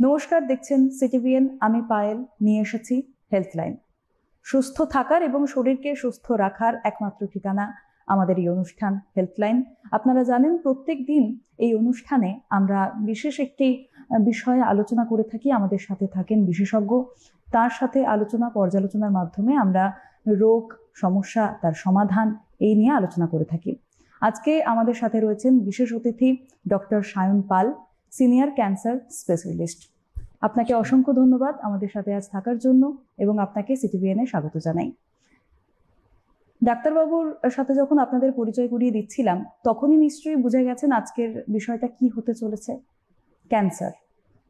নমস্কার, দেখছেন সিটিভিএন। আমি পায়েল নিয়ে এসেছি হেলথলাইন। সুস্থ থাকার এবং শরীরকে সুস্থ রাখার একমাত্র ঠিকানা আমাদের এই অনুষ্ঠান হেলথলাইন। আপনারা জানেন, প্রত্যেক দিন এই অনুষ্ঠানে আমরা বিশেষ একটি বিষয়ে আলোচনা করে থাকি। আমাদের সাথে থাকেন বিশেষজ্ঞ, তার সাথে আলোচনা পর্যালোচনার মাধ্যমে আমরা রোগ, সমস্যা, তার সমাধান এই নিয়ে আলোচনা করে থাকি। আজকে আমাদের সাথে রয়েছেন বিশেষ অতিথি ডক্টর সায়ন পাল, সিনিয়র ক্যান্সার স্পেশালিস্ট। আপনাকে অসংখ্য ধন্যবাদ আমাদের সাথে আজ থাকার জন্য এবং আপনাকে সিটিভিএনে স্বাগত জানাই। ডাক্তারবাবুর সাথে যখন আপনাদের পরিচয় করিয়ে দিচ্ছিলাম, তখনই নিশ্চয়ই বুঝে গেছেন আজকের বিষয়টা কি হতে চলেছে। ক্যান্সার।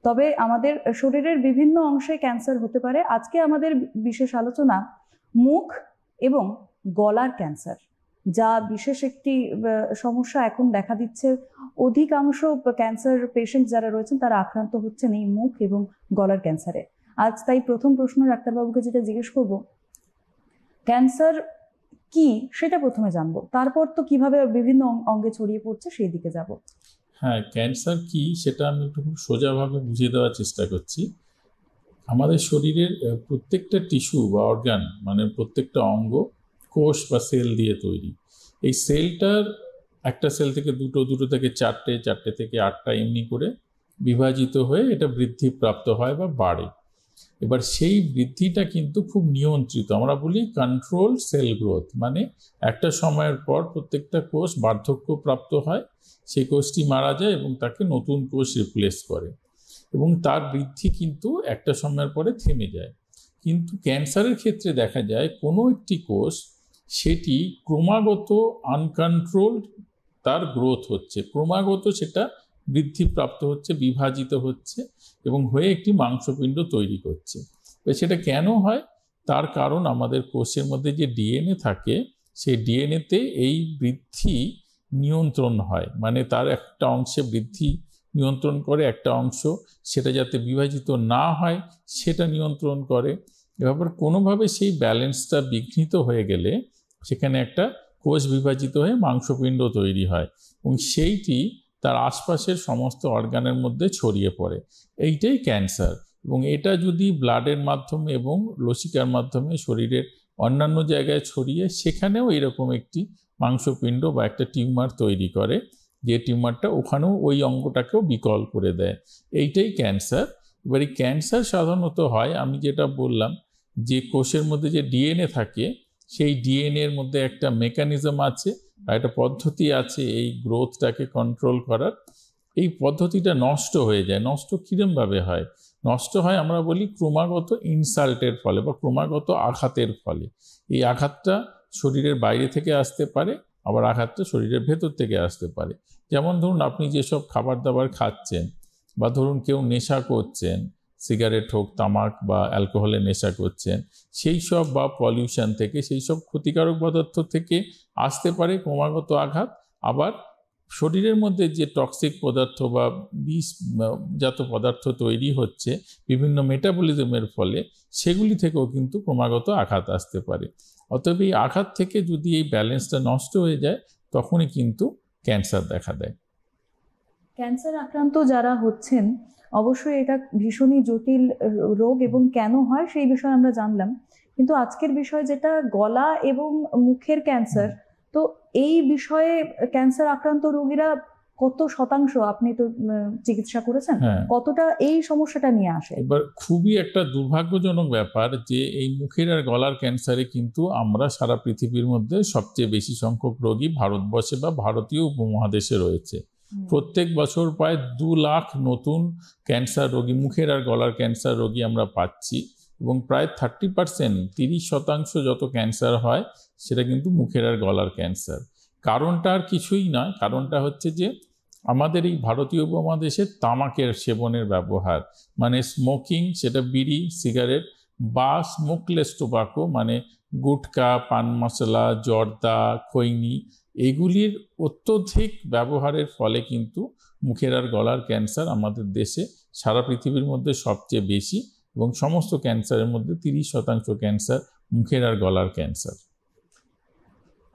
তবে আমাদের শরীরের বিভিন্ন অংশে ক্যান্সার হতে পারে। আজকে আমাদের বিশেষ আলোচনা মুখ এবং গলার ক্যান্সার, যা বিশেষ একটি সমস্যা এখন দেখা দিচ্ছে। অধিকাংশ ক্যান্সার পেশেন্ট যারা রয়েছেন তারা আক্রান্ত হচ্ছেন এই মুখ এবং গলার ক্যান্সারে। আজ তাই প্রথম প্রশ্ন ডাক্তারবাবুকে যেটা জিজ্ঞেস করব, ক্যান্সার কি সেটা প্রথমে জানবো, তারপর তো কিভাবে বিভিন্ন অঙ্গে ছড়িয়ে পড়ছে সেই দিকে যাব। হ্যাঁ, ক্যান্সার কি সেটা আমি একটু খুব সোজাভাবে বুঝিয়ে দেওয়ার চেষ্টা করছি। আমাদের শরীরের প্রত্যেকটা টিস্যু বা অর্গান, মানে প্রত্যেকটা অঙ্গ কোষ বা সেল দিয়ে তৈরি। এই সেলটার একটা সেল থেকে দুটো, দুটো থেকে চারটে, চারটে থেকে আটটা, এমনি করে বিভাজিত হয়ে এটা বৃদ্ধিপ্রাপ্ত হয় বা বাড়ে। এবার সেই বৃদ্ধিটা কিন্তু খুব নিয়ন্ত্রিত, আমরা বলি কন্ট্রোল সেল গ্রোথ। মানে একটা সময়ের পর প্রত্যেকটা কোষ বার্ধক্যপ্রাপ্ত হয়, সেই কোষটি মারা যায় এবং তাকে নতুন কোষ রিপ্লেস করে, এবং তার বৃদ্ধি কিন্তু একটা সময়ের পরে থেমে যায়। কিন্তু ক্যান্সারের ক্ষেত্রে দেখা যায় কোনো একটি কোষ, সেটি ক্রমাগত আনকন্ট্রোলড তার গ্রোথ হচ্ছে, ক্রমাগত সেটা বৃদ্ধিপ্রাপ্ত হচ্ছে, বিভাজিত হচ্ছে এবং হয়ে একটি মাংসপিণ্ড তৈরি করছে। সেটা কেন হয়? তার কারণ আমাদের কোষের মধ্যে যে ডিএনএ থাকে, সেই ডিএনএতে এই বৃদ্ধি নিয়ন্ত্রণ হয়। মানে তার একটা অংশে বৃদ্ধি নিয়ন্ত্রণ করে, একটা অংশ সেটা যাতে বিভাজিত না হয় সেটা নিয়ন্ত্রণ করে। এবার কোনোভাবে সেই ব্যালেন্সটা বিঘ্নিত হয়ে গেলে সেখানে একটা কোষ বিভাজিত হয়ে মাংসপিণ্ড তৈরি হয় এবং সেইটি তার আশপাশের সমস্ত অর্গানের মধ্যে ছড়িয়ে পড়ে। এইটাই ক্যান্সার। এবং এটা যদি ব্লাডের মাধ্যমে এবং লসিকার মাধ্যমে শরীরের অন্যান্য জায়গায় ছড়িয়ে সেখানেও এরকম একটি মাংসপিণ্ড বা একটা টিউমার তৈরি করে, যে টিউমারটা ওখানেও ওই অঙ্গটাকেও বিকল করে দেয়। এইটাই ক্যান্সার। এবার এই ক্যান্সার সাধারণত হয়, আমি যেটা বললাম, যে কোষের মধ্যে যে ডিএনএ থাকে, সেই ডিএনএর মধ্যে একটা মেকানিজম আছে বা একটা পদ্ধতি আছে এই গ্রোথটাকে কন্ট্রোল করার। এই পদ্ধতিটা নষ্ট হয়ে যায়। নষ্ট কিরমভাবে হয়? নষ্ট হয় আমরা বলি ক্রমাগত ইনসাল্টের ফলে বা ক্রমাগত আঘাতের ফলে। এই আঘাতটা শরীরের বাইরে থেকে আসতে পারে, আবার আঘাতটা শরীরের ভেতর থেকে আসতে পারে। যেমন ধরুন, আপনি যেসব খাবার দাবার খাচ্ছেন, বা ধরুন কেউ নেশা করছেন, সিগারেট হোক, তামাক বা অ্যালকোহলের নেশা করছেন, সেই সব বা পলিউশন থেকে, সেই সব ক্ষতিকারক পদার্থ থেকে আসতে পারে ক্রমাগত আঘাত। আবার শরীরের মধ্যে যে টক্সিক পদার্থ বা বিষজাত পদার্থ তৈরি হচ্ছে বিভিন্ন মেটাবলিজমের ফলে, সেগুলি থেকেও কিন্তু ক্রমাগত আঘাত আসতে পারে। অতএব এই আঘাত থেকে যদি এই ব্যালেন্সটা নষ্ট হয়ে যায়, তখনই কিন্তু ক্যান্সার দেখা দেয়। ক্যান্সার আক্রান্ত যারা হচ্ছেন, অবশ্যই এটা ভীষণই জটিল রোগ এবং কেন হয় সেই বিষয়ে আমরা জানলাম। কিন্তু আজকের বিষয় যেটা গলা এবং মুখের ক্যান্সার, তো এই বিষয়ে ক্যান্সার আক্রান্ত রোগীরা কত শতাংশ, আপনি তো চিকিৎসা করেছেন, কতটা এই সমস্যাটা নিয়ে আসে? এবার খুবই একটা দুর্ভাগ্যজনক ব্যাপার যে এই মুখের আর গলার ক্যান্সারে কিন্তু আমরা সারা পৃথিবীর মধ্যে সবচেয়ে বেশি সংখ্যক রোগী ভারতবর্ষে বা ভারতীয় উপমহাদেশে রয়েছে। প্রত্যেক বছর প্রায় 2 লাখ নতুন ক্যান্সার রোগী, মুখের আর গলার ক্যান্সার রোগী আমরা পাচ্ছি, এবং প্রায় 30%, 30% যত ক্যান্সার হয় সেটা কিন্তু মুখের আর গলার ক্যান্সার। কারণটা আর কিছুই নয়, কারণটা হচ্ছে যে আমাদের এই ভারতীয় উপমহাদেশে তামাকের সেবনের ব্যবহার, মানে স্মোকিং, সেটা বিড়ি, সিগারেট বা স্মোকলেস টোবাকো, মানে গুটকা, পান মশলা, জর্দা, খৈনি, এগুলির অত্যধিক ব্যবহারের ফলে কিন্তু মুখের আর গলার ক্যান্সার আমাদের দেশে সারা পৃথিবীর মধ্যে সবচেয়ে বেশি, এবং সমস্ত ক্যান্সারের মধ্যে 30% ক্যান্সার মুখের আর গলার ক্যান্সার।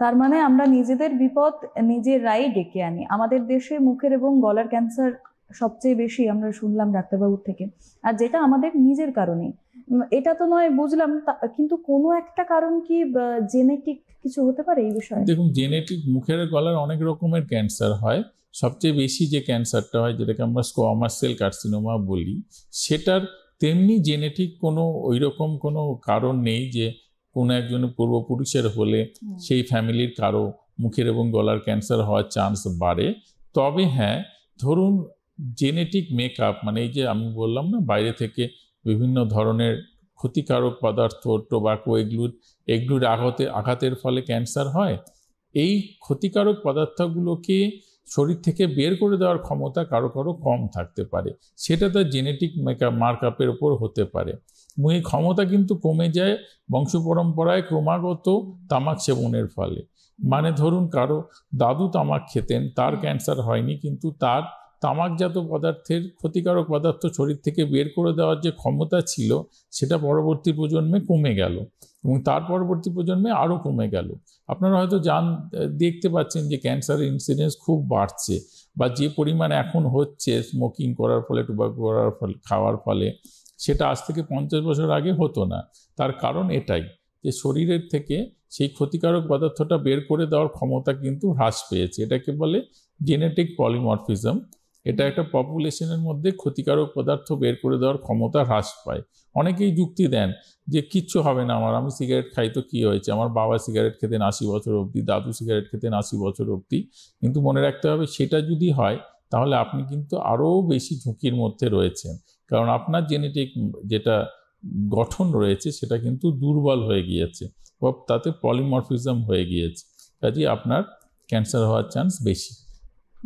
তার মানে আমরা নিজেদের বিপদ নিজেরাই ডেকে আনি। আমাদের দেশে মুখের এবং গলার ক্যান্সার সবচেয়ে বেশি আমরা শুনলাম ডাক্তারবাবুর থেকে, আর যেটা আমাদের নিজের কারণে। এটা তো নয় বুঝলাম, কিন্তু কোনো একটা কারণ কি জেনেটিক কিছু হতে পারে এই বিষয়ে? দেখুন, জেনেটিক মুখের গলার অনেক রকমের ক্যান্সার হয়। সবচেয়ে বেশি যে ক্যান্সারটা হয়, যেটাকে আমরা স্কোয়ামাস সেল কার্সিনোমা বলি, সেটার তেমনি জেনেটিক কোনো ওই রকম কোনো কারণ নেই যে কোনো একজনের পূর্বপুরুষের হলে সেই ফ্যামিলির কারো মুখের এবং গলার ক্যান্সার হওয়ার চান্স বাড়ে। তবে হ্যাঁ, ধরুন জেনেটিক মেকআপ, মানে এই যে আমি বললাম না বাইরে থেকে বিভিন্ন ধরনের ক্ষতিকারক পদার্থ, টোবাকো, এগুলোর আঘাতের ফলে ক্যান্সার হয়। এই ক্ষতিকারক পদার্থগুলোকে শরীর থেকে বের করে দেওয়ার ক্ষমতা কারো কারো কম থাকতে পারে, সেটা তার জেনেটিক মার্কআপের ওপর হতে পারে। এই ক্ষমতা কিন্তু কমে যায় বংশ পরম্পরায় ক্রমাগত তামাক সেবনের ফলে। মানে ধরুন কারো দাদু তামাক খেতেন, তার ক্যান্সার হয়নি, কিন্তু তার তামাকজাত পদার্থের ক্ষতিকারক পদার্থ শরীর থেকে বের করে দেওয়ার যে ক্ষমতা ছিল, সেটা পরবর্তী প্রজন্মে কমে গেল এবং তার পরবর্তী প্রজন্মে আরও কমে গেল। আপনারা হয়তো দেখতে পাচ্ছেন যে ক্যান্সারের ইনসিডেন্স খুব বাড়ছে, বা যে পরিমাণ এখন হচ্ছে স্মোকিং করার ফলে, টোবাকো করার ফলে, খাওয়ার ফলে, সেটা আজ থেকে 50 বছর আগে হতো না। তার কারণ এটাই যে শরীরের থেকে সেই ক্ষতিকারক পদার্থটা বের করে দেওয়ার ক্ষমতা কিন্তু হ্রাস পেয়েছে। এটাকে বলে জেনেটিক পলিমরফিজম। এটা একটা পপুলেশনের মধ্যে ক্ষতিকারক পদার্থ বের করে দেওয়ার ক্ষমতা হ্রাস পায়। অনেকেই যুক্তি দেন যে কিচ্ছু হবে না, আমি সিগারেট খাই তো কি হয়েছে, আমার বাবা সিগারেট খেতেন 80 বছর অবধি, দাদু সিগারেট খেতেন 80 বছর অবধি। কিন্তু মনে রাখতে হবে, সেটা যদি হয় তাহলে আপনি কিন্তু আরও বেশি ঝুঁকির মধ্যে রয়েছেন, কারণ আপনার জেনেটিক যেটা গঠন রয়েছে সেটা কিন্তু দুর্বল হয়ে গিয়েছে, তাতে পলিমরফিজম হয়ে গিয়েছে, কাজেই আপনার ক্যান্সার হওয়ার চান্স বেশি।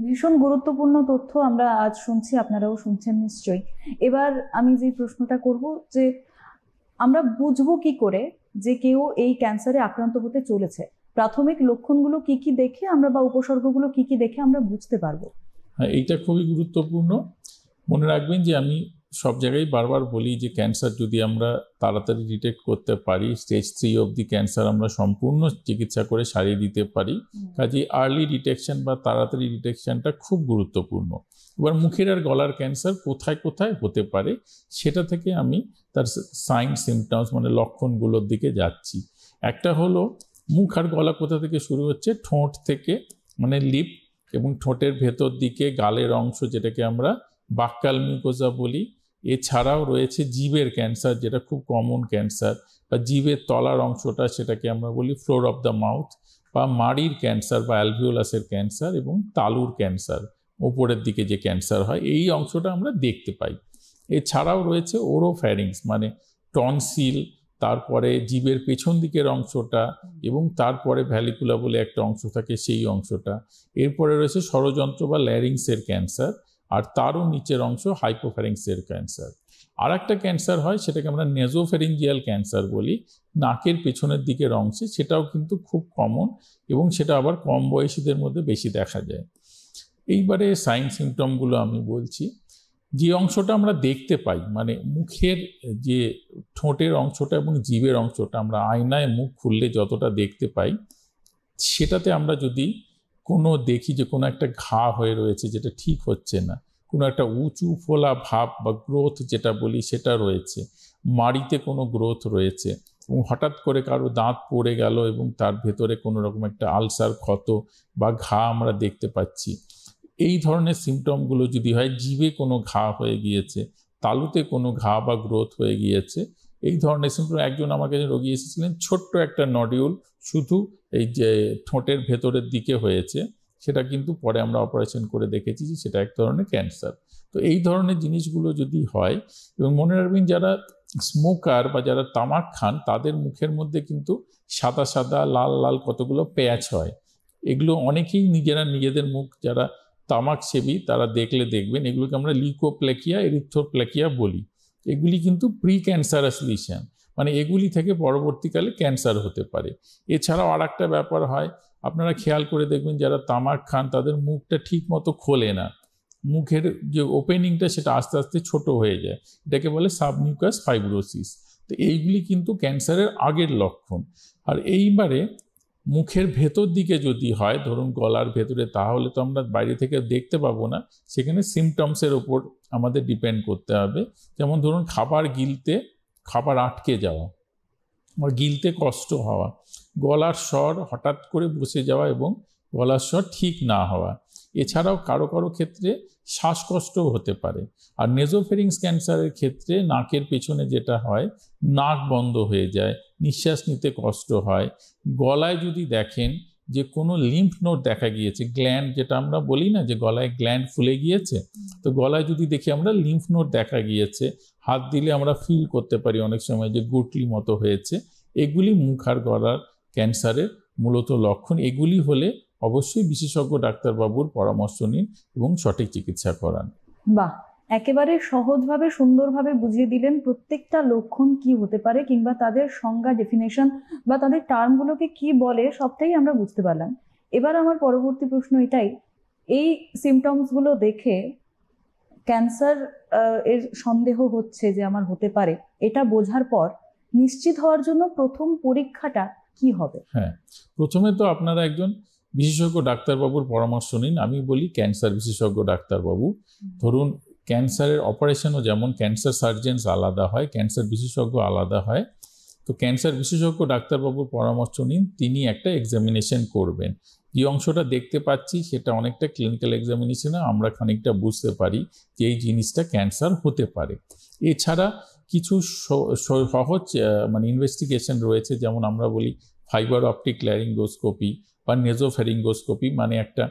ভীষণ গুরুত্বপূর্ণ তথ্য আমরা আজ শুনছি, আপনারাও শুনছেন নিশ্চয়ই। এবার আমি যে প্রশ্নটা করব, যে আমরা বুঝবো কি করে যে কেউ এই ক্যান্সারে আক্রান্ত হতে চলেছে? প্রাথমিক লক্ষণগুলো কি কি দেখে আমরা, বা উপসর্গগুলো কি কি দেখে আমরা বুঝতে পারবো? হ্যাঁ, এইটা খুবই গুরুত্বপূর্ণ। মনে রাখবেন যে আমি সব জায়গায় বারবার বলি যে ক্যান্সার যদি আমরা তাড়াতাড়ি ডিটেক্ট করতে পারি, স্টেজ 3 অবধি ক্যান্সার আমরা সম্পূর্ণ চিকিৎসা করে সারিয়ে দিতে পারি। কাজেই আর্লি ডিটেকশন বা তাড়াতাড়ি ডিটেকশনটা খুব গুরুত্বপূর্ণ। এবার মুখের আর গলার ক্যান্সার কোথায় কোথায় হতে পারে, সেটা থেকে আমি তার সাইন সিমটমস মানে লক্ষণগুলোর দিকে যাচ্ছি। একটা হলো মুখ আর গলা কোথা থেকে শুরু হচ্ছে, ঠোঁট থেকে, মানে লিপ এবং ঠোঁটের ভেতর দিকে গালের অংশ, যেটাকে আমরা বাক্যাল মিউকোজা বলি। এছাড়াও রয়েছে জিভের ক্যান্সার, যেটা খুব কমন ক্যান্সার, বা জিভের তলার অংশটা, সেটাকে আমরা বলি ফ্লোর অফ দ্য মাউথ, বা মাড়ির ক্যান্সার বা অ্যালভিওলাসের ক্যান্সার, এবং তালুর ক্যান্সার, ওপরের দিকে যে ক্যান্সার হয়, এই অংশটা আমরা দেখতে পাই। এছাড়াও রয়েছে ওরোফ্যারিংস, মানে টনসিল, তারপরে জিভের পেছন দিকের অংশটা, এবং তারপরে ভ্যালিকুলা বলে একটা অংশ থাকে, সেই অংশটা। এরপরে রয়েছে ষড়যন্ত্র বা ল্যারিংসের ক্যান্সার, আর তারও নিচের অংশ হাইপোফ্যারিংসের ক্যান্সার। আর একটা ক্যান্সার হয়, সেটাকে আমরা নেজোফ্যারিঞ্জিয়াল ক্যান্সার বলি, নাকের পেছনের দিকের অংশে, সেটাও কিন্তু খুব কমন, এবং সেটা আবার কম বয়সীদের মধ্যে বেশি দেখা যায়। এইবারে সাইন সিমটমগুলো আমি বলছি। যে অংশটা আমরা দেখতে পাই, মানে মুখের যে ঠোঁটের অংশটা এবং জিভের অংশটা, আমরা আয়নায় মুখ খুললে যতটা দেখতে পাই, সেটাতে আমরা যদি দেখি যে কোনো একটা ঘা হয়ে রয়েছে যেটা ঠিক হচ্ছে না, কোনো একটা উঁচু ফোলা ভাব বা গ্রোথ যেটা বলি সেটা রয়েছে, মাড়িতে কোনো গ্রোথ রয়েছে, এবং হঠাৎ করে কারো দাঁত পড়ে গেল এবং তার ভেতরে কোনো রকম একটা আলসার, ক্ষত বা ঘা আমরা দেখতে পাচ্ছি, এই ধরনের সিমটমগুলো যদি হয়, জিভে কোনো ঘা হয়ে গিয়েছে, তালুতে কোনো ঘা বা গ্রোথ হয়ে গিয়েছে, এই ধরনের সিমটম। একজন আমার কাছে রোগী এসেছিলেন, ছোট্ট একটা নডিউল শুধু এই যে ঠোঁটের ভেতরের দিকে হয়েছে, সেটা কিন্তু পরে আমরা অপারেশন করে দেখেছি যে সেটা এক ধরনের ক্যান্সার। তো এই ধরনের জিনিসগুলো যদি হয়, এবং মনে রাখবেন যারা স্মোকার বা যারা তামাক খান, তাদের মুখের মধ্যে কিন্তু সাদা সাদা, লাল লাল কতগুলো প্যাচ হয়। এগুলো অনেকেই নিজেদের মুখ, যারা তামাক সেবী তারা দেখলে দেখবেন, এগুলোকে আমরা লিউকোপ্লেকিয়া, এরিথ্রোপ্লেকিয়া বলি। এগুলি কিন্তু প্রি ক্যান্সারাস লিশন, মানে এগুলি থেকে পরবর্তীকালে ক্যান্সার হতে পারে। এছাড়াও আর একটা ব্যাপার হয়, আপনারা খেয়াল করে দেখবেন যারা তামাক খান তাদের মুখটা ঠিক মতো খোলে না, মুখের যে ওপেনিংটা সেটা আস্তে আস্তে ছোট হয়ে যায়, এটাকে বলে সাবমিউকাস ফাইব্রোসিস। তো এইগুলি কিন্তু ক্যান্সারের আগের লক্ষণ। আর এইবারে মুখের ভেতর দিকে যদি হয়, ধরুন গলার ভেতরে, তাহলে তো আমরা বাইরে থেকে দেখতে পাবো না, সেখানে সিমটমসের ওপর আমাদের ডিপেন্ড করতে হবে। যেমন ধরুন খাবার গিলতে, খাবার আটকে যাওয়া, আর গিলতে কষ্ট হওয়া, গলার স্বর হঠাৎ করে বসে যাওয়া এবং গলার স্বর ঠিক না হওয়া। এছাড়াও কারো কারো ক্ষেত্রে শ্বাসকষ্টও হতে পারে। আর নেজোফেরিংস ক্যান্সারের ক্ষেত্রে নাকের পেছনে যেটা হয়, নাক বন্ধ হয়ে যায়, নিঃশ্বাস নিতে কষ্ট হয়। গলায় যদি দেখেন যে কোনো লিম্ফ নোড দেখা গিয়েছে, গ্ল্যান্ড যেটা আমরা বলি না যে গলায় গ্ল্যান্ড ফুলে গিয়েছে, তো গলায় যদি দেখি আমরা লিম্ফ নোড দেখা গিয়েছে, হাত দিলে আমরা ফিল করতে পারি অনেক সময় যে গুটলি মতো হয়েছে, এগুলি মুখ আর গলার ক্যান্সারের মূলত লক্ষণ। এগুলি হলে অবশ্যই বিশেষজ্ঞ ডাক্তারবাবুর পরামর্শ নিন এবং সঠিক চিকিৎসা করান। বাহ, একেবারে সহজভাবে সুন্দরভাবে বুঝিয়ে দিলেন প্রত্যেকটা লক্ষণ কি হতে পারে, কিংবা তাদের সংজ্ঞা, ডেফিনেশন বা তাদের টার্মগুলোকে কি বলে, সবটাই আমরা বুঝতে পারলাম। এবার আমার পরবর্তী প্রশ্ন এটাই, এই সিমটমসগুলো দেখে ক্যান্সার এর সন্দেহ হচ্ছে যে আমার হতে পারে, এটা বোঝার পর নিশ্চিত হওয়ার জন্য প্রথম পরীক্ষাটা কি হবে? হ্যাঁ, প্রথমে তো আপনারা একজন বিশেষজ্ঞ ডাক্তারবাবুর পরামর্শ নিন। আমি বলি ক্যান্সার বিশেষজ্ঞ ডাক্তারবাবু। ধরুন ক্যান্সারের অপারেশনও যেমন ক্যান্সার সার্জেন্স আলাদা হয়, ক্যান্সার বিশেষজ্ঞ আলাদা হয়। তো ক্যান্সার বিশেষজ্ঞ ডাক্তারবাবুর পরামর্শ নিন, তিনি একটা এক্সামিনেশন করবেন। যে অংশটা দেখতে পাচ্ছি সেটা অনেকটা ক্লিনিক্যাল এক্সামিনেশনে আমরা খানিকটা বুঝতে পারি যে এই জিনিসটা ক্যান্সার হতে পারে। এছাড়া কিছু সহজ মানে ইনভেস্টিগেশন রয়েছে, যেমন আমরা বলি ফাইবার অপটিক ল্যারিঙ্গোস্কোপি বা নেজোফ্যারিঙ্গোস্কোপি, মানে একটা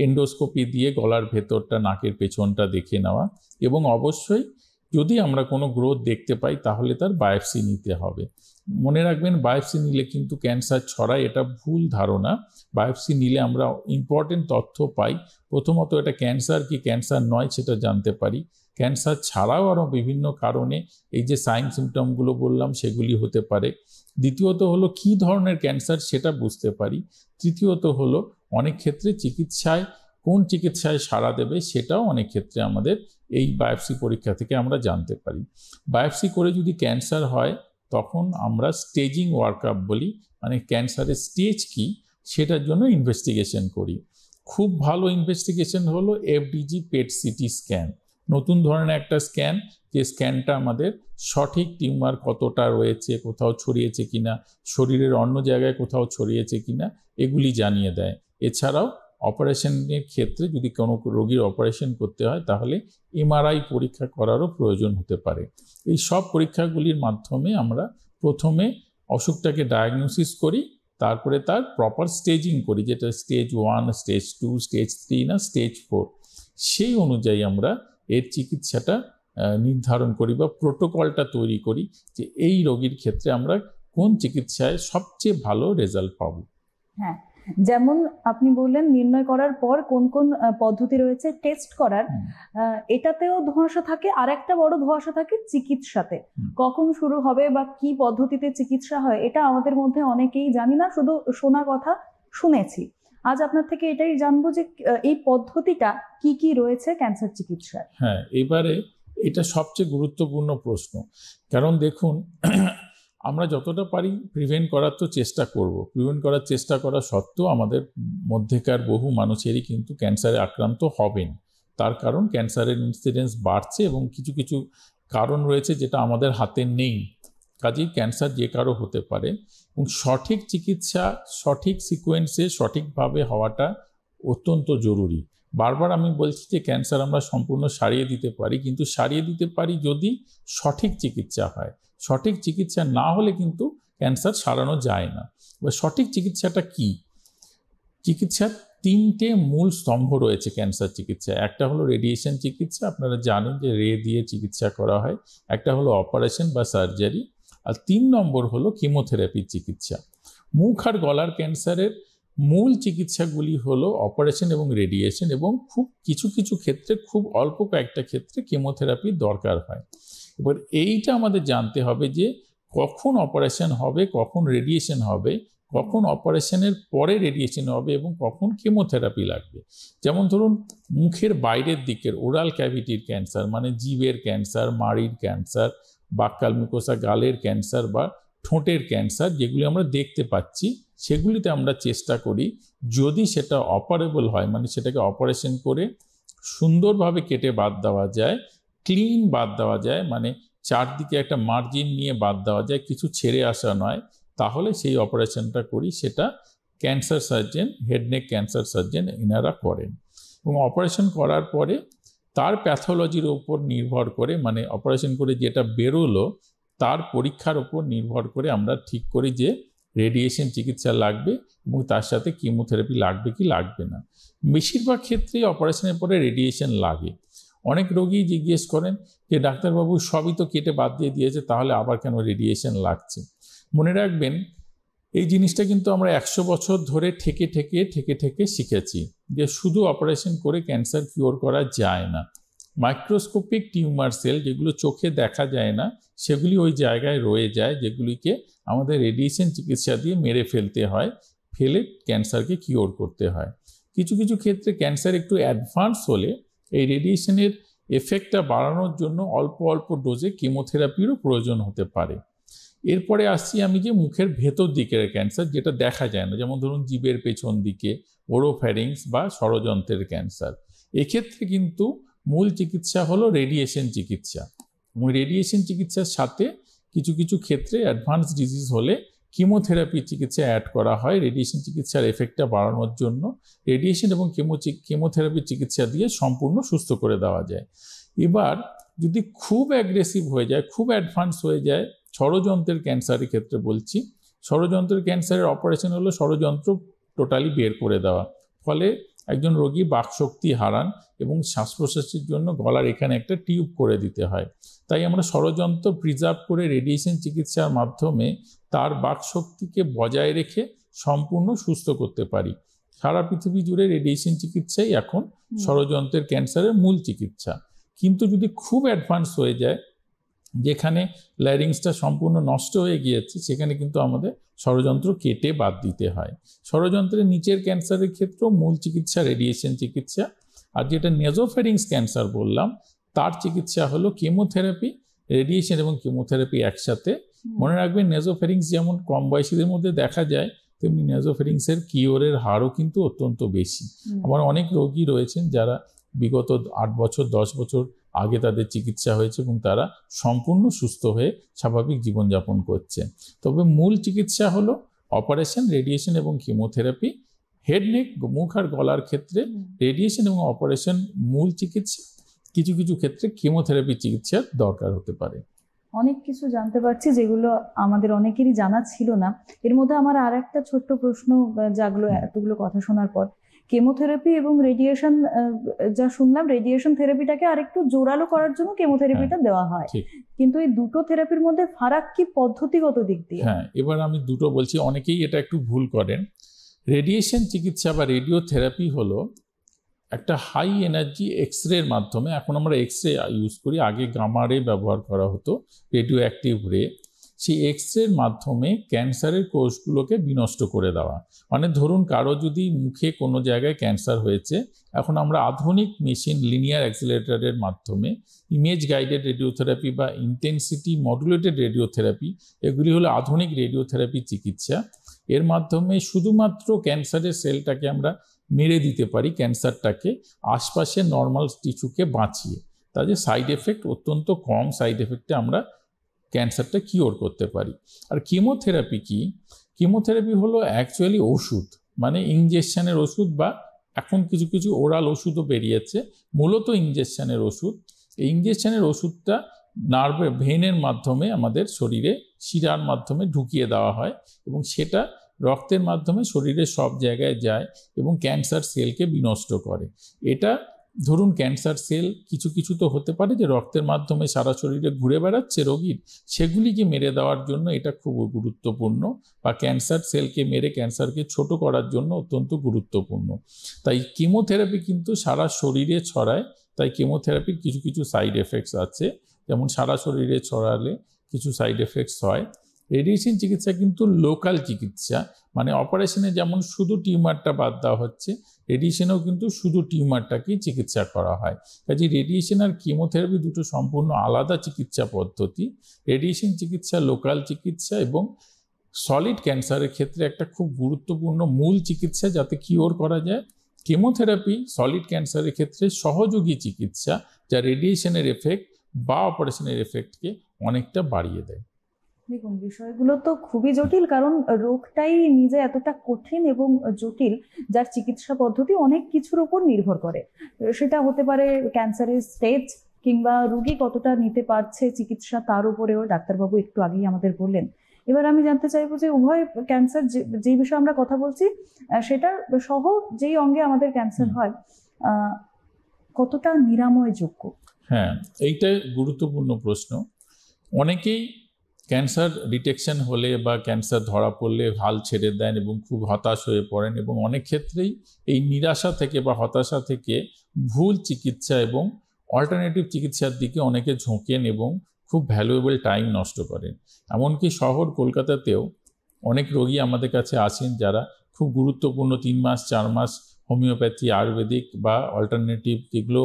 এন্ডোস্কোপি দিয়ে গলার ভেতরটা, নাকের পেছনটা দেখে নেওয়া। এবং অবশ্যই যদি আমরা কোনো গ্রোথ দেখতে পাই তাহলে তার বায়োপসি নিতে হবে। মনে রাখবেন, বায়োপসি নিলে কিন্তু ক্যান্সার ছড়ায়, এটা ভুল ধারণা। বায়োপসি নিলে আমরা ইম্পর্টেন্ট তথ্য পাই। প্রথমত এটা ক্যান্সার কি ক্যান্সার নয় সেটা জানতে পারি। ক্যান্সার ছাড়াও আরও বিভিন্ন কারণে এই যে সাইন সিমটমগুলো বললাম সেগুলি হতে পারে। দ্বিতীয়ত হলো কী ধরনের ক্যান্সার সেটা বুঝতে পারি। তৃতীয়ত হলো অনেক ক্ষেত্রে চিকিৎসায়, কোন চিকিৎসায় সাড়া দেবে সেটাও অনেক ক্ষেত্রে আমাদের এই বায়োপসি পরীক্ষা থেকে আমরা জানতে পারি। বায়োপসি করে যদি ক্যান্সার হয় তখন আমরা স্টেজিং ওয়ার্কআপ বলি, মানে ক্যান্সারের স্টেজ কি সেটার জন্য ইনভেস্টিগেশন করি। খুব ভালো ইনভেস্টিগেশন হলো এফডিজি পেট সিটি স্ক্যান, নতুন ধরনের একটা স্ক্যান, যে স্ক্যানটা আমাদের সঠিক টিউমার কতটা রয়েছে, কোথাও ছড়িয়েছে কিনা, শরীরের অন্য জায়গায় কোথাও ছড়িয়েছে কিনা, এগুলি জানিয়ে দেয়। এছাড়াও অপারেশনের ক্ষেত্রে যদি কোনো রোগীর অপারেশন করতে হয় তাহলে এমআরআই পরীক্ষা করারও প্রয়োজন হতে পারে। এই সব পরীক্ষাগুলির মাধ্যমে আমরা প্রথমে অসুখটাকে ডায়াগনোসিস করি, তারপরে তার প্রপার স্টেজিং করি, যেটা স্টেজ 1, স্টেজ 2, স্টেজ 3 না স্টেজ 4। সেই অনুযায়ী আমরা এর চিকিৎসাটা নির্ধারণ করি বা প্রোটোকলটা তৈরি করি যে এই রোগীর ক্ষেত্রে আমরা কোন চিকিৎসায় সবচেয়ে ভালো রেজাল্ট পাবো। হ্যাঁ, যেমন আপনি বললেন নির্ণয় করার পর কোন কোন পদ্ধতি রয়েছে টেস্ট করার, এটাতেও ধোঁয়াশা থাকে। আর একটা বড় ধোঁয়াশা থাকে চিকিৎসাতে, কখন শুরু হবে বা কি পদ্ধতিতে চিকিৎসা হয় এটা আমাদের মধ্যে অনেকেই জানি না, শুধু শোনা কথা শুনেছি। আজ আপনার থেকে এটাই জানবো যে এই পদ্ধতিটা কি কি রয়েছে ক্যান্সার চিকিৎসার। হ্যাঁ, এবারে এটা সবচেয়ে গুরুত্বপূর্ণ প্রশ্ন, কারণ দেখুন আমরা যতটা পারি প্রিভেন্ট করার তো চেষ্টা করব। প্রিভেন্ট করার চেষ্টা করা সত্ত্বেও আমাদের মধ্যেকার বহু মানুষেরই কিন্তু ক্যান্সারে আক্রান্ত হবেন। তার কারণ ক্যান্সারের ইনসিডেন্স বাড়ছে এবং কিছু কিছু কারণ রয়েছে যেটা আমাদের হাতে নেই। কাজেই ক্যান্সার যে কারো হতে পারে এবং সঠিক চিকিৎসা সঠিক সিকোয়েন্সে সঠিকভাবে হওয়াটা অত্যন্ত জরুরি। বারবার আমি বলছি যে ক্যান্সার আমরা সম্পূর্ণ সারিয়ে দিতে পারি, কিন্তু সারিয়ে দিতে পারি যদি সঠিক চিকিৎসা হয়। সঠিক চিকিৎসা না হলে কিন্তু ক্যান্সার সারানো যায় না। এবার সঠিক চিকিৎসাটা কি? চিকিৎসার 3টে মূল স্তম্ভ রয়েছে ক্যান্সার চিকিৎসা। একটা হলো রেডিয়েশন চিকিৎসা, আপনারা জানেন যে রে দিয়ে চিকিৎসা করা হয়। একটা হলো অপারেশন বা সার্জারি, আর 3 নম্বর হলো কেমোথেরাপির চিকিৎসা। মুখ আর গলার ক্যান্সারের মূল চিকিৎসাগুলি হলো অপারেশন এবং রেডিয়েশন, এবং খুব কিছু কিছু ক্ষেত্রে, খুব অল্প কয়েকটা ক্ষেত্রে কেমোথেরাপির দরকার হয়। এবার এইটা আমাদের জানতে হবে যে কখন অপারেশন হবে, কখন রেডিয়েশন হবে, কখন অপারেশনের পরে রেডিয়েশন হবে এবং কখন কেমোথেরাপি লাগবে। যেমন ধরুন মুখের বাইরের দিকের ওরাল ক্যাভিটির ক্যান্সার, মানে জিভের ক্যান্সার, মাড়ির ক্যান্সার, বাক্যাল মিউকোসা গালের ক্যান্সার বা ঠোঁটের ক্যান্সার, যেগুলি আমরা দেখতে পাচ্ছি সেগুলিতে আমরা চেষ্টা করি যদি সেটা অপারেবল হয়, মানে সেটাকে অপারেশন করে সুন্দরভাবে কেটে বাদ দেওয়া যায়, ক্লিন বাদ দেওয়া যায়, মানে চারদিকে একটা মার্জিন নিয়ে বাদ দেওয়া যায়, কিছু ছেড়ে আসা নয়, তাহলে সেই অপারেশনটা করি। সেটা cancer surgeon, head neck cancer surgeon এনারা করেন। এবং অপারেশন করার পরে তার প্যাথোলজির উপর নির্ভর করে, মানে অপারেশন করে যেটা বেরোলো তার পরীক্ষার উপর নির্ভর করে আমরা ঠিক করি যে রেডিয়েশন চিকিৎসা লাগবে এবং তার সাথে কিমোথেরাপি লাগবে কি লাগবে না। বেশিরভাগ ক্ষেত্রেই অপারেশনের পরে রেডিয়েশন লাগে। অনেক রোগী জিজ্ঞেস করেন যে ডাক্তারবাবু সবই তো কেটে বাদ দিয়ে দিয়েছে, তাহলে আবার কেন রেডিয়েশন লাগছে? মনে রাখবেন এই জিনিসটা কিন্তু আমরা 100 বছর ধরে ঠেকে ঠেকে শিখেছি যে শুধু অপারেশন করে ক্যান্সার কিওর করা যায় না। মাইক্রোস্কোপিক টিউমার সেল যেগুলো চোখে দেখা যায় না, সেগুলি ওই জায়গায় রয়ে যায়, যেগুলিকে আমাদের রেডিয়েশন চিকিৎসা দিয়ে মেরে ফেলতে হয়, ফেলে ক্যান্সারকে কিওর করতে হয়। কিছু কিছু ক্ষেত্রে ক্যান্সার একটু অ্যাডভান্স হলে এই রেডিয়েশনের এফেক্টটা বাড়ানোর জন্য অল্প অল্প ডোজে কেমোথেরাপিরও প্রয়োজন হতে পারে। এরপরে আসছি আমি যে মুখের ভেতর দিকের ক্যান্সার, যেটা দেখা যায় না, যেমন ধরুন জিভের পেছন দিকে, ওরোফ্যারিংস বা ষড়যন্ত্রের ক্যান্সার। এক্ষেত্রে কিন্তু মূল চিকিৎসা হলো রেডিয়েশন চিকিৎসা। এবং রেডিয়েশন চিকিৎসার সাথে কিছু কিছু ক্ষেত্রে অ্যাডভান্স ডিজিজ হলে কিমোথেরাপি চিকিৎসা অ্যাড করা হয় রেডিয়েশন চিকিৎসার এফেক্টটা বাড়ানোর জন্য। রেডিয়েশন এবং কেমোথেরাপি চিকিৎসা দিয়ে সম্পূর্ণ সুস্থ করে দেওয়া যায়। এবার যদি খুব অ্যাগ্রেসিভ হয়ে যায়, খুব অ্যাডভান্স হয়ে যায়, ষড়যন্ত্রের ক্যান্সারের ক্ষেত্রে বলছি, ষড়যন্ত্রের ক্যান্সারের অপারেশন হলো ষড়যন্ত্র টোটালি বের করে দেওয়া। ফলে একজন রোগী বাকশক্তি হারান এবং শ্বাস প্রশ্বাসের জন্য গলার এখানে একটা টিউব করে দিতে হয়। তাই আমরা ষড়যন্ত্র প্রিজার্ভ করে রেডিয়েশন চিকিৎসার মাধ্যমে তার বাকশক্তিকে বজায় রেখে সম্পূর্ণ সুস্থ করতে পারি। সারা পৃথিবী জুড়ে রেডিয়েশন চিকিৎসাই এখন ষড়যন্ত্রের ক্যান্সারের মূল চিকিৎসা। কিন্তু যদি খুব অ্যাডভান্স হয়ে যায়, যেখানে ল্যারিংসটা সম্পূর্ণ নষ্ট হয়ে গিয়েছে, সেখানে কিন্তু আমাদের ষড়যন্ত্র কেটে বাদ দিতে হয়। ষড়যন্ত্রের নিচের ক্যান্সারের ক্ষেত্রেও মূল চিকিৎসা রেডিয়েশন চিকিৎসা। আর যেটা নেজোফ্যারিংস ক্যান্সার বললাম, তার চিকিৎসা হলো কেমোথেরাপি, রেডিয়েশন এবং কেমোথেরাপি একসাথে। মনে রাখবেন নেজোফ্যারিংস যেমন কম বয়সীদের মধ্যে দেখা যায়, তেমনি নেজোফ্যারিংসের কিওরের হারও কিন্তু অত্যন্ত বেশি। আমার অনেক রোগী রয়েছেন যারা বিগত 8 বছর 10 বছর আগে তাদের চিকিৎসা হয়েছে এবং তারা সম্পূর্ণ সুস্থ হয়ে স্বাভাবিক জীবনযাপন করছে। তবে মূল চিকিৎসা হলো অপারেশন, রেডিয়েশন এবং কেমোথেরাপি। হেড নেক, মুখ আর গলার ক্ষেত্রে রেডিয়েশন এবং অপারেশন মূল চিকিৎসা। কিছু কিছু ক্ষেত্রে কেমোথেরাপি চিকিৎসার দরকার হতে পারে। অনেক কিছু জানতে পারছি যেগুলো আমাদের অনেকেরই জানা ছিল না। এর মধ্যে আমার আর একটা ছোট্ট প্রশ্ন জাগলো এতগুলো কথা শোনার পর। কেমোথেরাপি এবং রেডিয়েশন, যা শুনলাম রেডিয়েশন থেরাপিটাকে আরেকটু জোরালো করার জন্য কেমোথেরাপিটা দেওয়া হয়, কিন্তু এই দুটো থেরাপির মধ্যে ফারাক কি পদ্ধতিগত দিক দিয়ে? হ্যাঁ, এবার আমি দুটো বলছি, অনেকেই এটা একটু ভুল করেন। রেডিয়েশন চিকিৎসা বা রেডিওথেরাপি হলো একটা হাই এনার্জি এক্সরের মাধ্যমে, এখন আমরা এক্সরে ইউজ করি, আগে গামা রে ব্যবহার করা হতো, রেডিও অ্যাক্টিভ রে। সেই এক্সরের মাধ্যমে ক্যান্সারের কোষগুলোকে বিনষ্ট করে দেওয়া। মানে ধরুন কারো যদি মুখে কোনো জায়গায় ক্যান্সার হয়েছে, এখন আমরা আধুনিক মেশিন লিনিয়ার অ্যাক্সিলারেটরের মাধ্যমে ইমেজ গাইডেড রেডিওথেরাপি বা ইন্টেন্সিটি মডুলেটেড রেডিওথেরাপি, এগুলি হলো আধুনিক রেডিওথেরাপি চিকিৎসা। এর মাধ্যমে শুধুমাত্র ক্যান্সারের সেলটাকে আমরা মেরে দিতে পারি, ক্যান্সারটাকে আশপাশে নর্মাল টিস্যুকে বাঁচিয়ে। তাদের সাইড এফেক্ট অত্যন্ত কম, সাইড এফেক্টে আমরা ক্যান্সারটা কিওর করতে পারি। আর কেমোথেরাপি কি? কেমোথেরাপি হলো অ্যাকচুয়ালি ওষুধ, মানে ইনজেকশনের ওষুধ, বা এখন কিছু কিছু ওরাল ওষুধও বেরিয়েছে, মূলত ইনজেকশনের ওষুধ। এই ইনজেকশনের ওষুধটা নার্ভে ভেনের মাধ্যমে আমাদের শরীরে শিরার মাধ্যমে ঢুকিয়ে দেওয়া হয় এবং সেটা রক্তের মাধ্যমে শরীরের সব জায়গায় যায় এবং ক্যান্সার সেলকে বিনষ্ট করে। এটা ধরুন ক্যান্সার সেল কিছু কিছু তো হতে পারে যে রক্তের মাধ্যমে সারা শরীরে ঘুরে বেড়াচ্ছে রোগীর, সেগুলিকে মেরে দেওয়ার জন্য এটা খুব গুরুত্বপূর্ণ, বা ক্যান্সার সেলকে মেরে ক্যান্সারকে ছোট করার জন্য অত্যন্ত গুরুত্বপূর্ণ। তাই কেমোথেরাপি কিন্তু সারা শরীরে ছড়ায়, তাই কেমোথেরাপির কিছু কিছু সাইড এফেক্টস আছে, যেমন সারা শরীরে ছড়ালে কিছু সাইড এফেক্টস হয়। রেডিয়েশন চিকিৎসা কিন্তু লোকাল চিকিৎসা, মানে অপারেশনে যেমন শুধু টিউমারটা বাদ দেওয়া হচ্ছে, রেডিয়েশনেও কিন্তু শুধু টিউমারটাকেই চিকিৎসা করা হয়। কাজে রেডিয়েশন আর কেমোথেরাপি দুটো সম্পূর্ণ আলাদা চিকিৎসা পদ্ধতি। রেডিয়েশন চিকিৎসা লোকাল চিকিৎসা এবং সলিড ক্যান্সারের ক্ষেত্রে একটা খুব গুরুত্বপূর্ণ মূল চিকিৎসা যাতে কিওর করা যায়। কেমোথেরাপি সলিড ক্যান্সারের ক্ষেত্রে সহযোগী চিকিৎসা, যা রেডিয়েশনের এফেক্ট বা অপারেশনের এফেক্টকে অনেকটা বাড়িয়ে দেয়। দেখুন, বিষয়গুলো তো খুবই জটিল, কারণ রোগটাই নিজে এতটা কঠিন এবং জটিল, যার চিকিৎসা পদ্ধতি অনেক কিছুর উপর নির্ভর করে। সেটা হতে পারে ক্যান্সারের স্টেজ, কিংবা রোগী কতটা নিতে পারছে চিকিৎসা, তার উপরেও ডাক্তারবাবু একটু আগেই আমাদের বললেন। এবার আমি জানতে চাইবো যে উভয় ক্যান্সার, যে বিষয়ে আমরা কথা বলছি, সেটা সহ যেই অঙ্গে আমাদের ক্যান্সার হয়, কতটা নিরাময়যোগ্য? হ্যাঁ, এইটা গুরুত্বপূর্ণ প্রশ্ন। অনেকেই ক্যান্সার ডিটেকশন হলে বা ক্যান্সার ধরা পড়লে হাল ছেড়ে দেন এবং খুব হতাশ হয়ে পড়েন, এবং অনেক ক্ষেত্রেই এই নিরাশা থেকে বা হতাশা থেকে ভুল চিকিৎসা এবং অল্টারনেটিভ চিকিৎসার দিকে অনেকে ঝোঁকেন এবং খুব ভ্যালুয়েবল টাইম নষ্ট করেন। এমনকি শহর কলকাতাতেও অনেক রোগী আমাদের কাছে আসেন যারা খুব গুরুত্বপূর্ণ 3 মাস 4 মাস হোমিওপ্যাথি, আয়ুর্বেদিক বা অল্টারনেটিভ, যেগুলো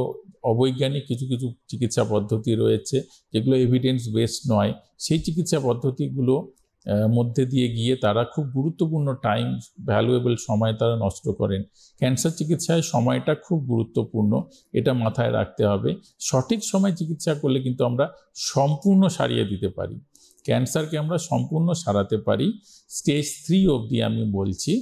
অবৈজ্ঞানিক কিছু কিছু চিকিৎসা পদ্ধতি রয়েছে যেগুলো এভিডেন্স বেসড নয়, সেই চিকিৎসা পদ্ধতিগুলো মধ্যে দিয়ে গিয়ে তারা খুব গুরুত্বপূর্ণ টাইম, ভ্যালুয়েবল সময় তারা নষ্ট করেন। ক্যান্সার চিকিৎসায় সময়টা খুব গুরুত্বপূর্ণ, এটা মাথায় রাখতে হবে। সঠিক সময় চিকিৎসা করলে কিন্তু আমরা সম্পূর্ণ সারিয়ে দিতে পারি, ক্যান্সারকে আমরা সম্পূর্ণ সারাতে পারি। স্টেজ 3 অবধি আমি বলছি,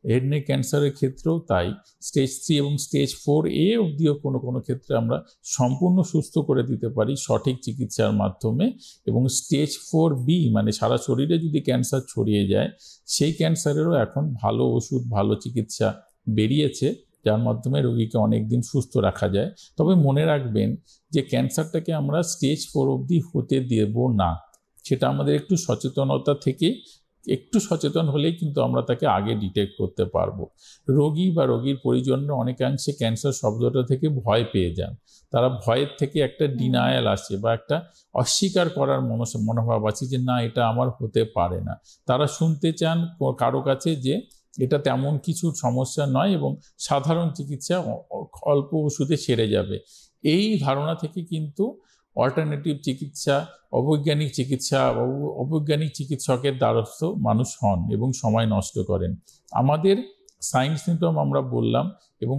হেড নেক ক্যান্সারের ক্ষেত্রেও তাই। স্টেজ 3 এবং স্টেজ 4A অবধিও কোনো কোনো ক্ষেত্রে আমরা সম্পূর্ণ সুস্থ করে দিতে পারি সঠিক চিকিৎসার মাধ্যমে। এবং স্টেজ 4B মানে সারা শরীরে যদি ক্যান্সার ছড়িয়ে যায়, সেই ক্যান্সারেরও এখন ভালো ওষুধ, ভালো চিকিৎসা বেরিয়েছে, যার মাধ্যমে রোগীকে অনেকদিন সুস্থ রাখা যায়। তবে মনে রাখবেন যে ক্যান্সারটাকে আমরা স্টেজ 4 অবধি হতে দেব না, সেটা আমাদের একটু সচেতনতা থেকে, একটু সচেতন হলেই কিন্তু আমরা তাকে আগে ডিটেক্ট করতে পারবো। রোগী বা রোগীর পরিজনরা অনেকাংশে ক্যান্সার শব্দটা থেকে ভয় পেয়ে যান, তারা ভয়ের থেকে একটা ডিনায়াল আসে বা একটা অস্বীকার করার মনোভাব আছে যে না, এটা আমার হতে পারে না। তারা শুনতে চান কারো কাছে যে এটা তেমন কিছু সমস্যা নয় এবং সাধারণ চিকিৎসা অল্প ওষুধে সেরে যাবে। এই ধারণা থেকে কিন্তু অল্টারনেটিভ চিকিৎসা, অবৈজ্ঞানিক চিকিৎসা, অবৈজ্ঞানিক চিকিৎসকের দ্বারস্থ মানুষ হন এবং সময় নষ্ট করেন। আমাদের সাইন সিমটম আমরা বললাম, এবং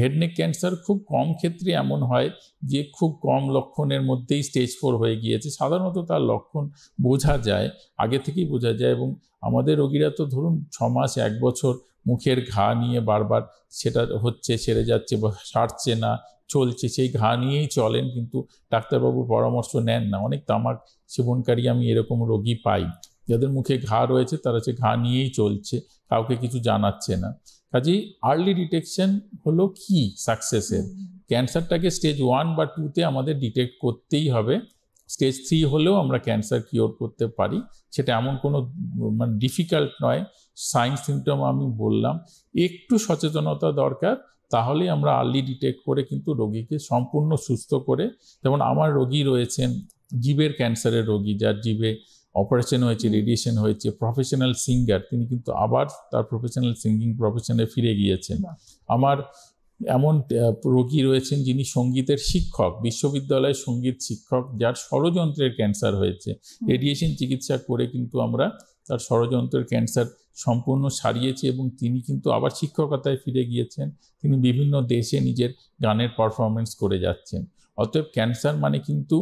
হেড নেক ক্যান্সার খুব কম ক্ষেত্রে এমন হয় যে খুব কম লক্ষণের মধ্যেই স্টেজ 4 হয়ে গিয়েছে। সাধারণত তার লক্ষণ বোঝা যায়, আগে থেকেই বোঝা যায়। এবং আমাদের রোগীরা তো ধরুন 6 মাস 1 বছর মুখের ঘা নিয়ে বারবার সেটা হচ্ছে, সেরে যাচ্ছে বা সারছে না, চলছে, সেই ঘা নিয়েই চলেন, কিন্তু ডাক্তারবাবুর পরামর্শ নেন না। অনেক তামাক সেবনকারী আমি এরকম রোগী পাই, যাদের মুখে ঘা রয়েছে, তারা সে ঘা নিয়েই চলছে, কাউকে কিছু জানাচ্ছে না। কাজেই আর্লি ডিটেকশন হলো কি সাকসেসের। ক্যান্সারটাকে স্টেজ 1 বা 2তে আমাদের ডিটেক্ট করতেই হবে। স্টেজ 3 হলেও আমরা ক্যান্সার কিওর করতে পারি, সেটা এমন কোনো মানে ডিফিকাল্ট নয়। সাইন সিমটম আমি বললাম, একটু সচেতনতা দরকার, তাহলেই আমরা আর্লি ডিটেক্ট করে কিন্তু রোগীকে সম্পূর্ণ সুস্থ করে। যেমন আমার রোগী রয়েছেন জিভের ক্যান্সারের রোগী, যার জিভে অপারেশন হয়েছে, রেডিয়েশন হয়েছে, প্রফেশনাল সিঙ্গার, তিনি কিন্তু আবার তার প্রফেশনাল সিঙ্গিং প্রফেশনে ফিরে গিয়েছেন। আমার এমন রোগী রয়েছেন যিনি সঙ্গীতের শিক্ষক, বিশ্ববিদ্যালয়ের সঙ্গীত শিক্ষক, যার ষড়যন্ত্রের ক্যান্সার হয়েছে। রেডিয়েশন চিকিৎসা করে কিন্তু আমরা তার ষড়যন্ত্রের ক্যান্সার সম্পূর্ণ সারিয়েছি এবং তিনি কিন্তু আবার শিক্ষকতায় ফিরে গিয়েছেন। তিনি বিভিন্ন দেশে নিজের গানের পারফরমেন্স করে যাচ্ছেন। অতএব ক্যান্সার মানে কিন্তু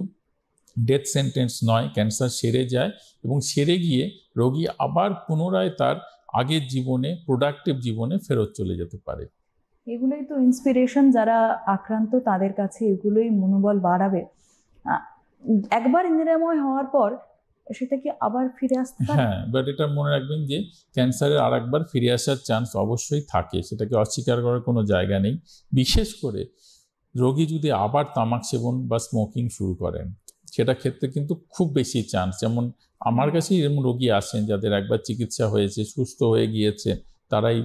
ডেথ সেন্টেন্স নয়, ক্যান্সার সেরে যায় এবং সেরে গিয়ে রোগী আবার পুনরায় তার আগের জীবনে, প্রোডাক্টিভ জীবনে ফেরত চলে যেতে পারে। এগুলোই তো ইন্সপিরেশন, যারা আক্রান্ত তাদের কাছে এগুলোই মনোবল বাড়াবে। একবার নিরাময় হওয়ার পর সেটা কি আবার ফিরে আসতে পারে? হ্যাঁ, বাট এটা মনে রাখবেন যে ক্যান্সারের আর একবার ফিরে আসার চান্স অবশ্যই থাকে, সেটাকে অস্বীকার করার কোনো জায়গা নেই। বিশেষ করে রোগী যদি আবার তামাক সেবন বা স্মোকিং শুরু করেন, সেটা ক্ষেত্রে কিন্তু খুব বেশি চান্স। যেমন আমার কাছে এরকম রোগী আসেন যাদের একবার চিকিৎসা হয়েছে, সুস্থ হয়ে গিয়েছে, তারাই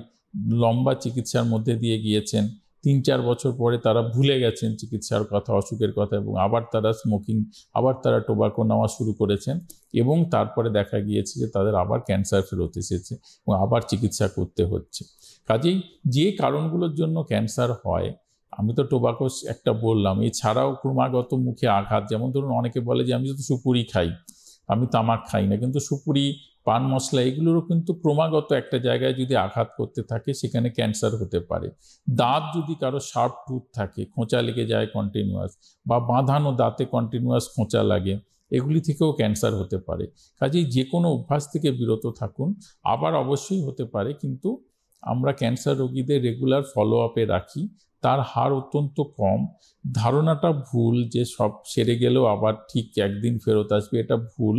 লম্বা চিকিৎসার মধ্যে দিয়ে গিয়েছেন, 3-4 বছর পরে তারা ভুলে গেছেন চিকিৎসার কথা, অসুখের কথা, এবং আবার তারা স্মোকিং, আবার তারা টোবাকো নেওয়া শুরু করেছেন, এবং তারপরে দেখা গিয়েছে যে তাদের আবার ক্যান্সার ফেরত এসেছে এবং আবার চিকিৎসা করতে হচ্ছে। কাজেই যে কারণগুলোর জন্য ক্যান্সার হয়, আমি তো টোবাকো একটা বললাম, এছাড়াও ক্রমাগত মুখে আঘাত, যেমন ধরুন অনেকে বলে যে আমি তো সুপুরি খাই, আমি তামাক খাই না, কিন্তু সুপুরি পান মশলা, এগুলোরও কিন্তু ক্রমাগত একটা জায়গায় যদি আঘাত করতে থাকে সেখানে ক্যান্সার হতে পারে। দাঁত যদি কারো শার্প টুথ থাকে, খোঁচা লেগে যায় কন্টিনিউয়াস, বা বাঁধানো দাঁতে কন্টিনিউয়াস খোঁচা লাগে, এগুলি থেকেও ক্যান্সার হতে পারে। কাজেই যে কোনো অভ্যাস থেকে বিরত থাকুন। আবার অবশ্যই হতে পারে, কিন্তু আমরা ক্যান্সার রোগীদের রেগুলার ফলো আপে রাখি, তার হার অত্যন্ত কম। ধারণাটা ভুল যে সব সেরে গেলেও আবার ঠিক একদিন ফেরত আসবে, এটা ভুল।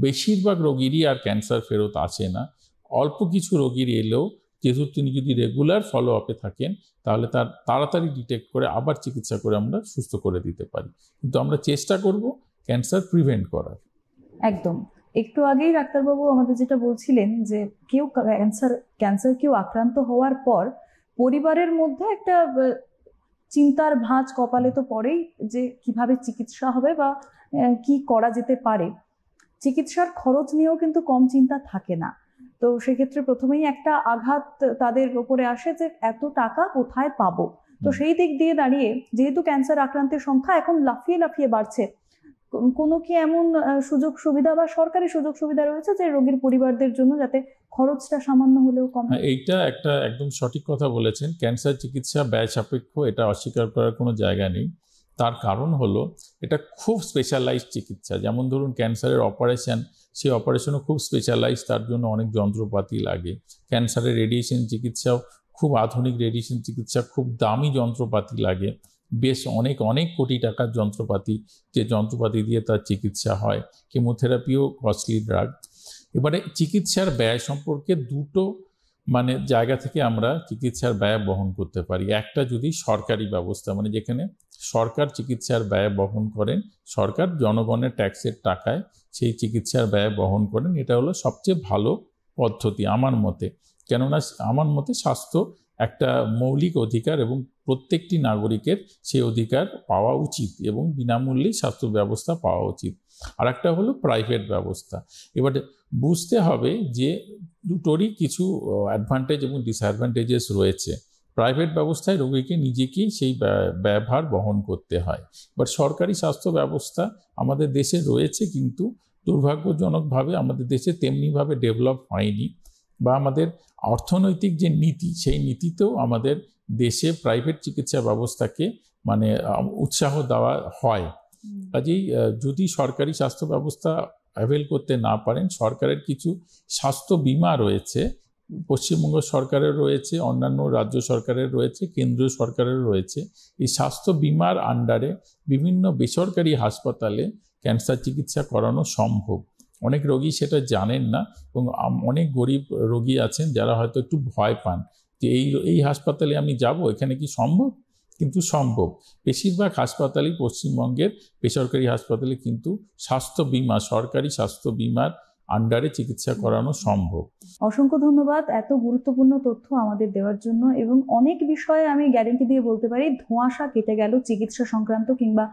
বেশিরভাগ রোগীরই আর ক্যান্সার ফেরত আসে না। অল্প কিছু রোগীর এলেও যেহেতু তিনি যদি রেগুলার ফলো আপে থাকেন, তাহলে তার তাড়াতাড়ি ডিটেক্ট করে আবার চিকিৎসা করে আমরা সুস্থ করে দিতে পারি। কিন্তু আমরা চেষ্টা করব ক্যান্সার প্রিভেন্ট করার। একদম। একটু আগেই ডাক্তারবাবু আমাদের যেটা বলছিলেন যে কেউ ক্যান্সার কেউ আক্রান্ত হওয়ার পর পরিবারের মধ্যে একটা চিন্তার ভাঁজ কপালে তো পড়েই, যে কিভাবে চিকিৎসা হবে বা কি করা যেতে পারে। চিকিৎসার খরচ নিয়েও কিন্তু কম চিন্তা থাকে না। তো সেক্ষেত্রে প্রথমেই একটা আঘাত তাদের উপরে আসে যে এত টাকা কোথায় পাবো। তো সেই দিক দিয়ে দাঁড়িয়ে যেহেতু ক্যান্সার আক্রান্তের সংখ্যা এখন লাফিয়ে লাফিয়ে বাড়ছে, কোনো কি এমন সুযোগ সুবিধা বা সরকারি সুযোগ সুবিধা রয়েছে যে রোগীর পরিবারদের জন্য, যাতে খরচটা সামান্য হলেও কম? এইটা একটা একদম সঠিক কথা বলেছেন। ক্যান্সার চিকিৎসা ব্যয় সাপেক্ষ, এটা অস্বীকার করার কোনো জায়গা নেই। তার কারণ হলো এটা খুব স্পেশালাইজড চিকিৎসা। যেমন ধরুন ক্যান্সারের অপারেশন, সেই অপারেশনও খুব স্পেশালাইজড, তার জন্য অনেক যন্ত্রপাতি লাগে। ক্যান্সারের রেডিয়েশন চিকিৎসাও খুব আধুনিক রেডিয়েশন চিকিৎসা, খুব দামি যন্ত্রপাতি লাগে, বেশ অনেক অনেক কোটি টাকার যন্ত্রপাতি, যে যন্ত্রপাতি দিয়ে তার চিকিৎসা হয়। কেমোথেরাপিও কস্টলি ড্রাগ। এবারে চিকিৎসার ব্যয় সম্পর্কে দুটো জায়গা থেকে আমরা চিকিৎসার ব্যয় বহন করতে পারি। একটা যদি সরকারি ব্যবস্থা, যেখানে সরকার চিকিৎসার ব্যয় বহন করেন, সরকার জনগণের ট্যাক্সের টাকায় সেই চিকিৎসার ব্যয় বহন করেন, এটা হলো সবচেয়ে ভালো পদ্ধতি আমার মতে। কেননা আমার মতে স্বাস্থ্য একটা মৌলিক অধিকার এবং প্রত্যেকটি নাগরিকের সেই অধিকার পাওয়া উচিত এবং বিনামূল্যেই স্বাস্থ্য ব্যবস্থা পাওয়া উচিত। আর একটা হলো প্রাইভেট ব্যবস্থা। এবারে বুঝতে হবে যে দুটোরই কিছু অ্যাডভান্টেজ এবং ডিসঅ্যাডভান্টেজেস রয়েছে। প্রাইভেট ব্যবস্থায় রোগীকে নিজেকেই সেই ব্যয়ভার বহন করতে হয়। বাট সরকারি স্বাস্থ্য ব্যবস্থা আমাদের দেশে রয়েছে, কিন্তু দুর্ভাগ্যজনকভাবে আমাদের দেশে তেমনিভাবে ডেভেলপ হয়নি, বা আমাদের অর্থনৈতিক যে নীতি, সেই নীতিতেও আমাদের দেশে প্রাইভেট চিকিৎসা ব্যবস্থাকে উৎসাহ দেওয়া হয়। কাজেই যদি সরকারি স্বাস্থ্য ব্যবস্থা অ্যাভেল করতে না পারেন, সরকারের কিছু স্বাস্থ্য বীমা রয়েছে, পশ্চিমবঙ্গ সরকারের রয়েছে, অন্যান্য রাজ্য সরকারের রয়েছে, কেন্দ্রীয় সরকারের রয়েছে। এই স্বাস্থ্য বীমার আন্ডারে বিভিন্ন বেসরকারি হাসপাতালে ক্যান্সার চিকিৎসা করানো সম্ভব। অনেক রোগী সেটা জানেন না, এবং অনেক গরিব রোগী আছেন যারা হয়তো একটু ভয় পান যে এই হাসপাতালে আমি যাব, এখানে কি সম্ভব? কিন্তু সম্ভব। বেশিরভাগ হাসপাতালই পশ্চিমবঙ্গের বেসরকারি হাসপাতালে কিন্তু স্বাস্থ্য বীমা, সরকারি স্বাস্থ্য বীমার আন্ডারে চিকিৎসা করানো সম্ভব। অসংখ্য ধন্যবাদ এত গুরুত্বপূর্ণ তথ্য আমাদের দেওয়ার জন্য। এবং অনেক বিষয়ে আমি গ্যারেন্টি দিয়ে বলতে পারি ধোঁয়াশা কেটে গেল চিকিৎসা সংক্রান্ত, কিংবা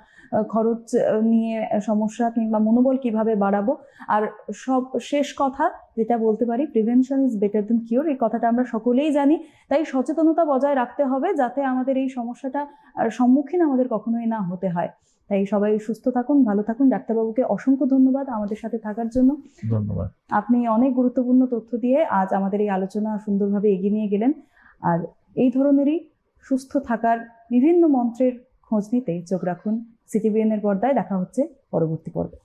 খরচ নিয়ে সমস্যা, কিংবা মনোবল কিভাবে বাড়াবো। আর সব শেষ কথা যেটা বলতে পারি, prevention is better then cure, এই কথাটা আমরা সকলেই জানি। তাই সচেতনতা বজায় রাখতে হবে যাতে আমাদের এই সমস্যাটা সম্মুখীন আমাদের কখনোই না হতে হয়। তাই সবাই সুস্থ থাকুন, ভালো থাকুন। ডাক্তারবাবুকে অসংখ্য ধন্যবাদ আমাদের সাথে থাকার জন্য। ধন্যবাদ। আপনি অনেক গুরুত্বপূর্ণ তথ্য দিয়ে আজ আমাদের এই আলোচনা সুন্দরভাবে এগিয়ে নিয়ে গেলেন। আর এই ধরনেরই সুস্থ থাকার বিভিন্ন মন্ত্রের খোঁজ নিতে চোখ রাখুন সিটিভিএন এর পর্দায়। দেখা হচ্ছে পরবর্তী পর্বে।